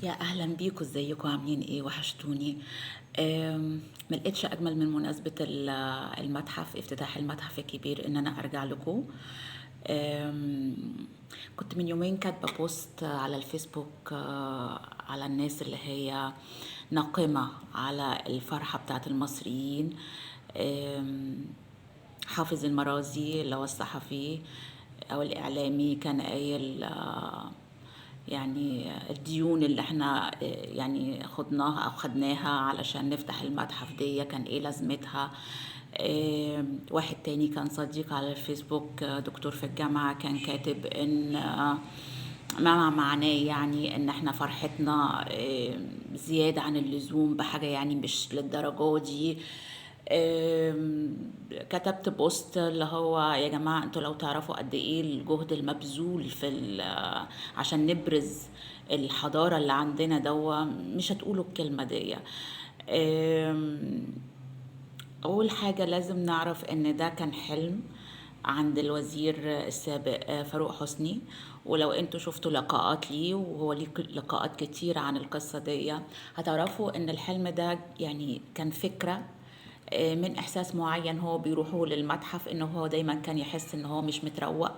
يا اهلا بيكم، ازيكم؟ عاملين ايه؟ وحشتوني. ما لقيتش اجمل من مناسبة المتحف، افتتاح المتحف الكبير، ان انا ارجع لكم. أم، كنت من يومين كاتبة بوست على الفيسبوك، على الناس اللي هي ناقمة على الفرحة بتاعت المصريين. أم، حافظ المرازي اللي هو الصحفي او الاعلامي كان قايل يعني الديون اللي احنا يعني خدناها او خدناها علشان نفتح المتحف دي كان ايه لازمتها. واحد تاني كان صديق على الفيسبوك، دكتور في الجامعة، كان كاتب ان ما معناه يعني ان احنا فرحتنا زيادة عن اللزوم بحاجة يعني مش للدرجة دي. آم، كتبت بوست اللي هو يا جماعة انتوا لو تعرفوا قد ايه الجهد المبذول عشان نبرز الحضارة اللي عندنا دوا مش هتقولوا الكلمة دي. آم، أول حاجة لازم نعرف إن ده كان حلم عند الوزير السابق فاروق حسني. ولو انتوا شفتوا لقاءات ليه، وهو ليه لقاءات كتير عن القصة دي، هتعرفوا ان الحلم ده يعني كان فكرة من احساس معين هو بيروحوا للمتحف، انه هو دايما كان يحس ان هو مش متروق.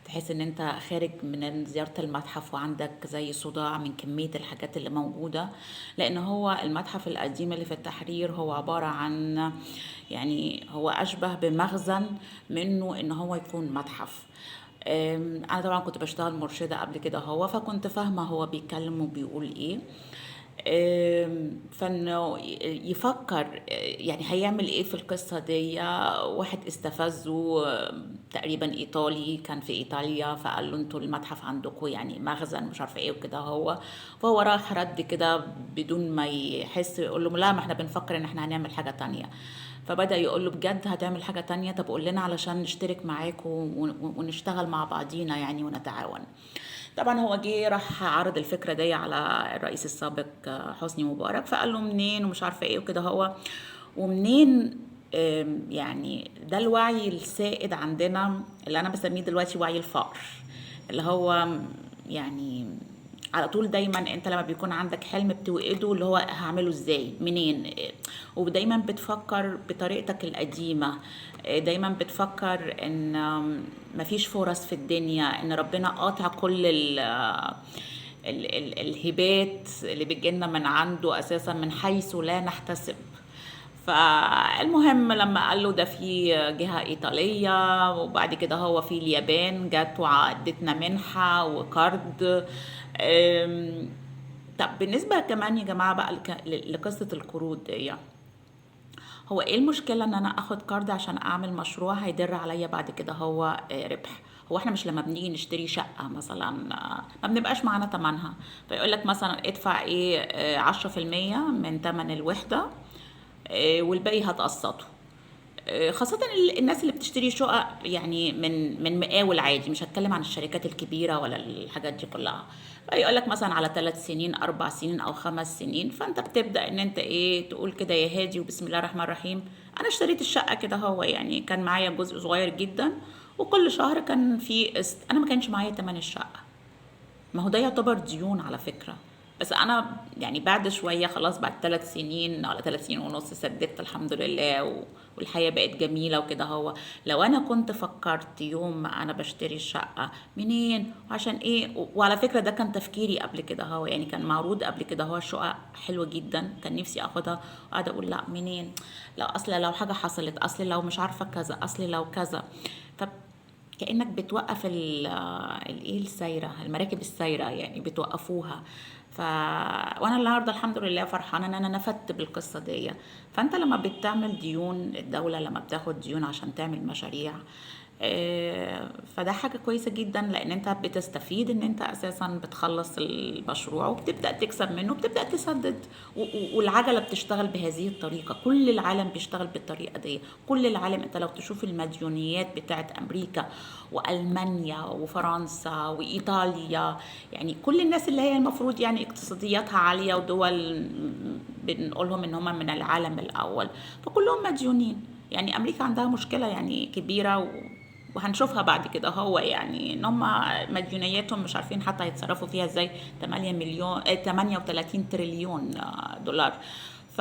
تحس ان انت خارج من زيارة المتحف وعندك زي صداع من كمية الحاجات اللي موجودة، لان هو المتحف القديم اللي في التحرير هو عبارة عن يعني هو اشبه بمخزن منه ان هو يكون متحف. انا طبعا كنت بشتغل مرشدة قبل كده، فكنت فاهمة هو بيتكلم وبيقول ايه. فانه يفكر يعني هيعمل ايه في القصة دي. واحد استفزه تقريبا ايطالي كان في ايطاليا، فقال له انتوا المتحف عندكم يعني مخزن مش عارفه ايه وكده. فهو راح رد كده بدون ما يحس، يقول له لا، ما احنا بنفكر ان احنا هنعمل حاجة تانية. فبدأ يقول له بجد هتعمل حاجة تانية؟ طب قول لنا علشان نشترك معاكم ونشتغل مع بعضينا يعني ونتعاون. طبعا هو جه راح عرض الفكرة دي على الرئيس السابق حسني مبارك، فقال له منين ومش عارفة ايه وكده. ومنين يعني ده الوعي السائد عندنا اللي انا بسميه دلوقتي وعي الفقر، اللي هو يعني على طول دايما انت لما بيكون عندك حلم بتوقده اللي هو هعمله ازاي منين. ودايما بتفكر بطريقتك القديمة. دايما بتفكر ان مفيش فرص في الدنيا، ان ربنا قاطع كل الهبات اللي بتجيلنا من عنده اساسا من حيث لا نحتسب. فالمهم لما قال له ده في جهة إيطالية، وبعد كده هو في اليابان جت وعدتنا منحة وقرض. أم، طب بالنسبة كمان يا جماعة بقى لقصة القروض دي، هو ايه المشكلة ان انا اخد كارد عشان اعمل مشروع هيدر عليا بعد كده هو ربح؟ هو احنا مش لما بنيجي نشتري شقة مثلا ما بنبقاش معانا تمنها، فيقول لك مثلا ادفع ايه 10% من تمن الوحدة، والباقي هتقسطه. خاصة الناس اللي بتشتري شقق يعني من مقاول عادي، مش هتكلم عن الشركات الكبيرة ولا الحاجات دي كلها. فيقول لك مثلا على 3 سنين 4 سنين او 5 سنين، فانت بتبدأ ان انت ايه تقول كده يا هادي وبسم الله الرحمن الرحيم. انا اشتريت الشقة كده، يعني كان معايا جزء صغير جدا، وكل شهر كان في قسط. انا ما كانش معايا تمن الشقة. ما هو ده يعتبر ديون على فكرة. بس انا يعني بعد شوية خلاص، بعد 3 سنين ولا 3 سنين ونص سددت الحمد لله، والحياة بقت جميلة وكده. لو انا كنت فكرت يوم ما انا بشتري الشقة منين وعشان ايه، وعلى فكرة ده كان تفكيري قبل كده، يعني كان معروض قبل كده الشقة حلوة جدا كان نفسي اخدها، وقاعدة اقول لا منين، لا اصل لو حاجة حصلت، اصل لو مش عارفة كذا، اصل لو كذا. كأنك بتوقف الايه السايرة، المراكب السايرة يعني بتوقفوها. ف وانا النهارده الحمد لله فرحانه ان انا نفدت بالقصه دي. فانت لما بتعمل ديون، الدوله لما بتاخد ديون عشان تعمل مشاريع، فده حاجة كويسة جدا، لان انت بتستفيد ان انت اساسا بتخلص المشروع وبتبدأ تكسب منه وبتبدأ تسدد. والعجلة بتشتغل بهذه الطريقة، كل العالم بيشتغل بالطريقة دي. كل العالم، انت لو تشوف المديونيات بتاعت امريكا والمانيا وفرنسا وايطاليا، يعني كل الناس اللي هي المفروض يعني اقتصادياتها عالية ودول بنقولهم ان هم من العالم الاول، فكلهم مديونين. يعني امريكا عندها مشكلة يعني كبيرة، وهنشوفها بعد كده، هو يعني ان هم مديونياتهم مش عارفين حتى يتصرفوا فيها ازاي. 8 مليون 38 تريليون دولار. ف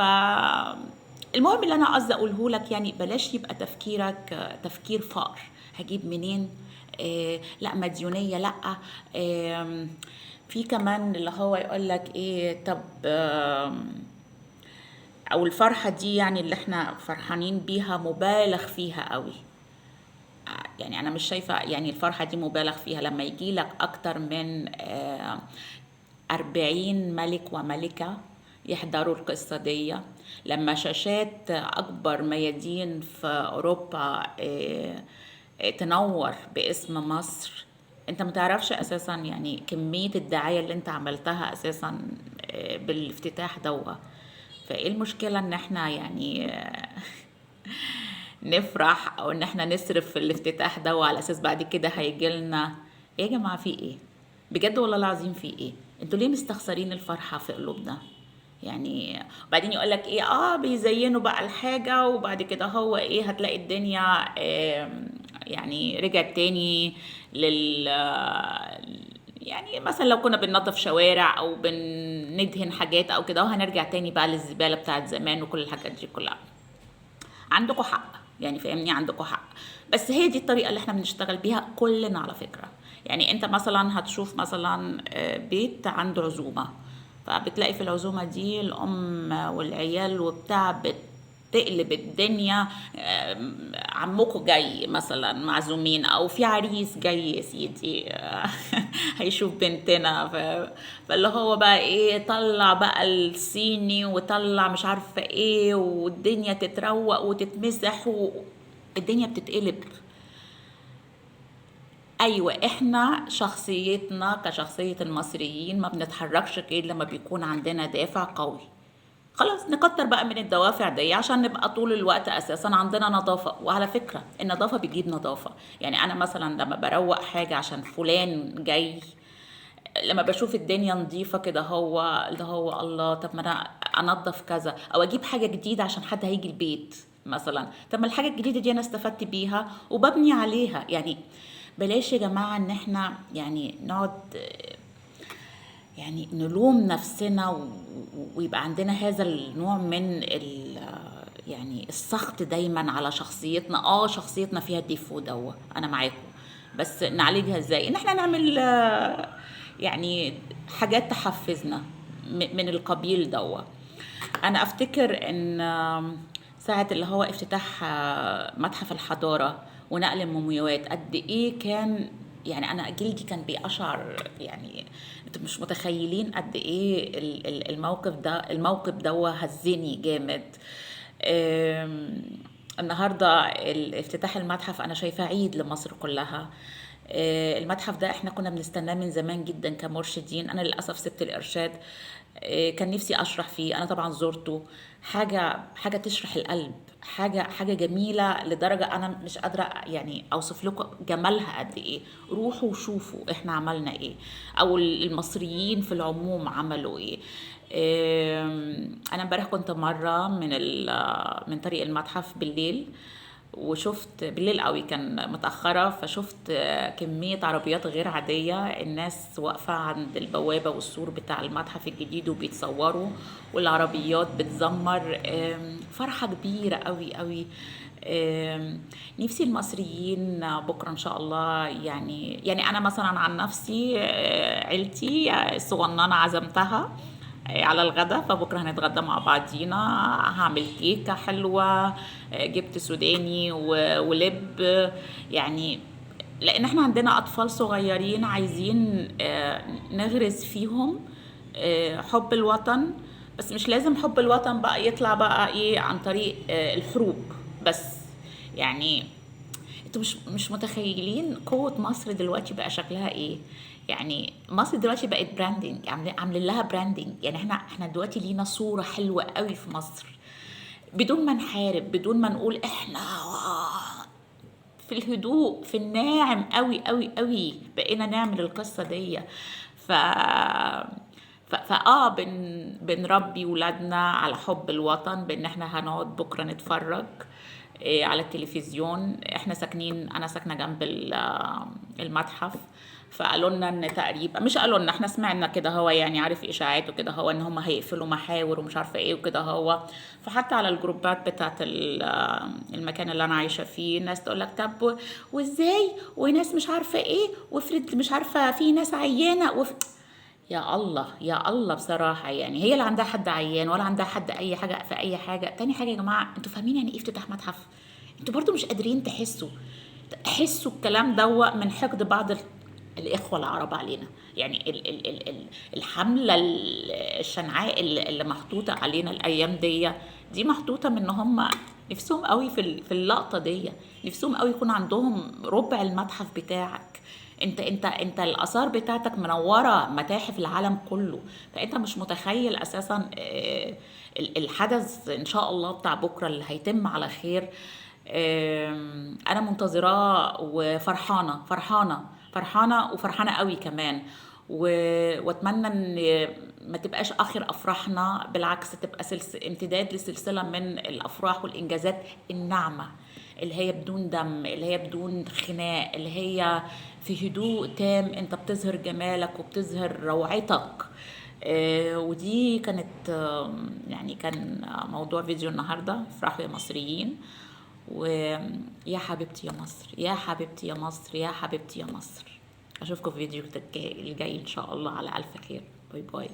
المهم اللي انا قصدي اقوله لك، يعني بلاش يبقى تفكيرك تفكير فقر، هجيب منين، لا مديونية لا. آه في كمان اللي هو يقول لك ايه، طب او الفرحة دي يعني اللي احنا فرحانين بيها مبالغ فيها قوي. يعني انا مش شايفة يعني الفرحة دي مبالغ فيها لما يجي لك اكتر من 40 ملك وملكة يحضروا القصة دي، لما شاشات أكبر ميادين في أوروبا تنور باسم مصر. انت متعرفش اساسا يعني كمية الدعاية اللي انت عملتها اساسا بالافتتاح دوا. فايه المشكلة ان احنا يعني نفرح او ان احنا نصرف في الافتتاح ده وعلى اساس بعد كده هيجي لنا ايه؟ يا جماعه في ايه بجد والله العظيم؟ في ايه؟ انتوا ليه مستخسرين الفرحه في قلوبنا؟ يعني بعدين يقول لك ايه، بيزينوا بقى الحاجه وبعد كده هو ايه، هتلاقي الدنيا يعني رجعت تاني لل يعني مثلا لو كنا بننظف شوارع او بندهن حاجات او كده، وهنرجع تاني بقى للزباله بتاعت زمان وكل الحاجات دي كلها. عندكم حق يعني، فاهمني، عندكم حق. بس هي دي الطريقة اللي احنا بنشتغل بيها كلنا على فكرة. يعني انت مثلا هتشوف مثلا بيت عنده عزومة، فبتلاقي في العزومة دي الأم والعيال وبتاع بتقلب الدنيا. عمكم جاي مثلا معزومين، او في عريس جاي يا سيدي هيشوف بنتنا. فاللي هو بقى ايه، طلع بقى الصيني وطلع مش عارفه ايه، والدنيا تتروق وتتمسح والدنيا بتتقلب. ايوه، احنا شخصيتنا كشخصيه المصريين ما بنتحركش غير لما بيكون عندنا دافع قوي. خلاص نكتر بقى من الدوافع دي عشان نبقى طول الوقت اساسا عندنا نظافه. وعلى فكره النظافه بتجيب نظافه. يعني انا مثلا لما بروق حاجه عشان فلان جاي، لما بشوف الدنيا نظيفه كده، هو اللي هو الله، طب ما انا انضف كذا، او اجيب حاجه جديده عشان حد هيجي البيت مثلا، طب ما الحاجه الجديده دي انا استفدت بيها وببني عليها. يعني بلاش يا جماعه ان احنا يعني نقعد يعني نلوم نفسنا ويبقى عندنا هذا النوع من يعني السخط دايما على شخصيتنا. شخصيتنا فيها الديفو دوا، انا معاكم، بس نعالجها ازاي؟ ان احنا نعمل يعني حاجات تحفزنا من القبيل دوا. انا افتكر ان ساعة اللي هو افتتاح متحف الحضارة ونقل المومياوات، قد ايه كان يعني انا جلدي كان بيقشعر. يعني انتوا مش متخيلين قد ايه الموقف ده هزني جامد. النهارده افتتاح المتحف انا شايفاه عيد لمصر كلها. المتحف ده احنا كنا بنستناه من زمان جدا كمرشدين. انا للاسف سبت الارشاد. كان نفسي اشرح فيه، انا طبعا زرته. حاجه تشرح القلب، حاجه جميله لدرجه انا مش قادره يعني اوصف لكم جمالها قد ايه. روحوا وشوفوا احنا عملنا ايه، او المصريين في العموم عملوا ايه. انا امبارح كنت مره من طريق المتحف بالليل، وشفت بالليل قوي، كان متأخرة، فشفت كمية عربيات غير عادية، الناس واقفة عند البوابة والسور بتاع المتحف الجديد وبيتصوروا، والعربيات بتزمر. فرحة كبيرة قوي قوي. نفسي المصريين بكرة إن شاء الله يعني أنا مثلا عن نفسي عيلتي الصغننة عزمتها على الغدا، فبكره هنتغدى مع بعضينا. هعمل كيكه حلوه، جبت سوداني ولب. يعني لان احنا عندنا اطفال صغيرين عايزين نغرس فيهم حب الوطن. بس مش لازم حب الوطن بقى يطلع بقى ايه عن طريق الحروب بس. يعني انتوا مش متخيلين قوة مصر دلوقتي بقى شكلها ايه. يعني مصر دلوقتي بقت براندنج، عاملين لها براندنج. يعني احنا دلوقتي لينا صورة حلوة قوي في مصر، بدون ما نحارب، بدون ما نقول احنا في الهدوء، في الناعم قوي قوي قوي بقينا نعمل القصة دي. ف بنربي ولادنا على حب الوطن، بان احنا هنقعد بكره نتفرج على التلفزيون. احنا ساكنين، انا ساكنه جنب المتحف، فقالوا لنا ان تقريبا، مش قالوا لنا، احنا سمعنا كده هو يعني، عارف اشاعات وكده هو ان هم هيقفلوا محاور ومش عارفه ايه وكده هو. فحتى على الجروبات بتاعت المكان اللي انا عايشه فيه، ناس تقول لك طب وازاي، وناس مش عارفه ايه، وافرض مش عارفه في ناس عيانه يا الله يا الله بصراحة يعني، هي لا عندها حد عيان ولا عندها حد أي حاجة في أي حاجة. تاني حاجة يا جماعة، انتوا فاهمين يعني ايه افتتاح متحف؟ انتوا برضو مش قادرين حسوا الكلام دوا من حقد بعض الإخوة العرب علينا. يعني الحملة الشنعاء اللي محطوطة علينا الأيام دي محطوطة من إن هم نفسهم قوي في اللقطة دي، نفسهم قوي يكون عندهم ربع المتحف بتاعك. انت الآثار بتاعتك منورة متاحف العالم كله. فانت مش متخيل اساسا الحدث ان شاء الله بتاع بكرة اللي هيتم على خير. انا منتظراه وفرحانه فرحانه وفرحانه قوي كمان. واتمنى ان ما تبقاش اخر افراحنا، بالعكس تبقى امتداد لسلسله من الافراح والانجازات الناعمه، اللي هي بدون دم، اللي هي بدون خناق، اللي هي في هدوء تام انت بتظهر جمالك وبتظهر روعتك. ودي كانت يعني كان موضوع فيديو النهارده. افرحوا يا مصريين، ويا حبيبتي يا مصر، يا حبيبتي يا مصر، يا حبيبتي يا مصر. اشوفكم في فيديو الجاي ان شاء الله على الف خير. باي باي.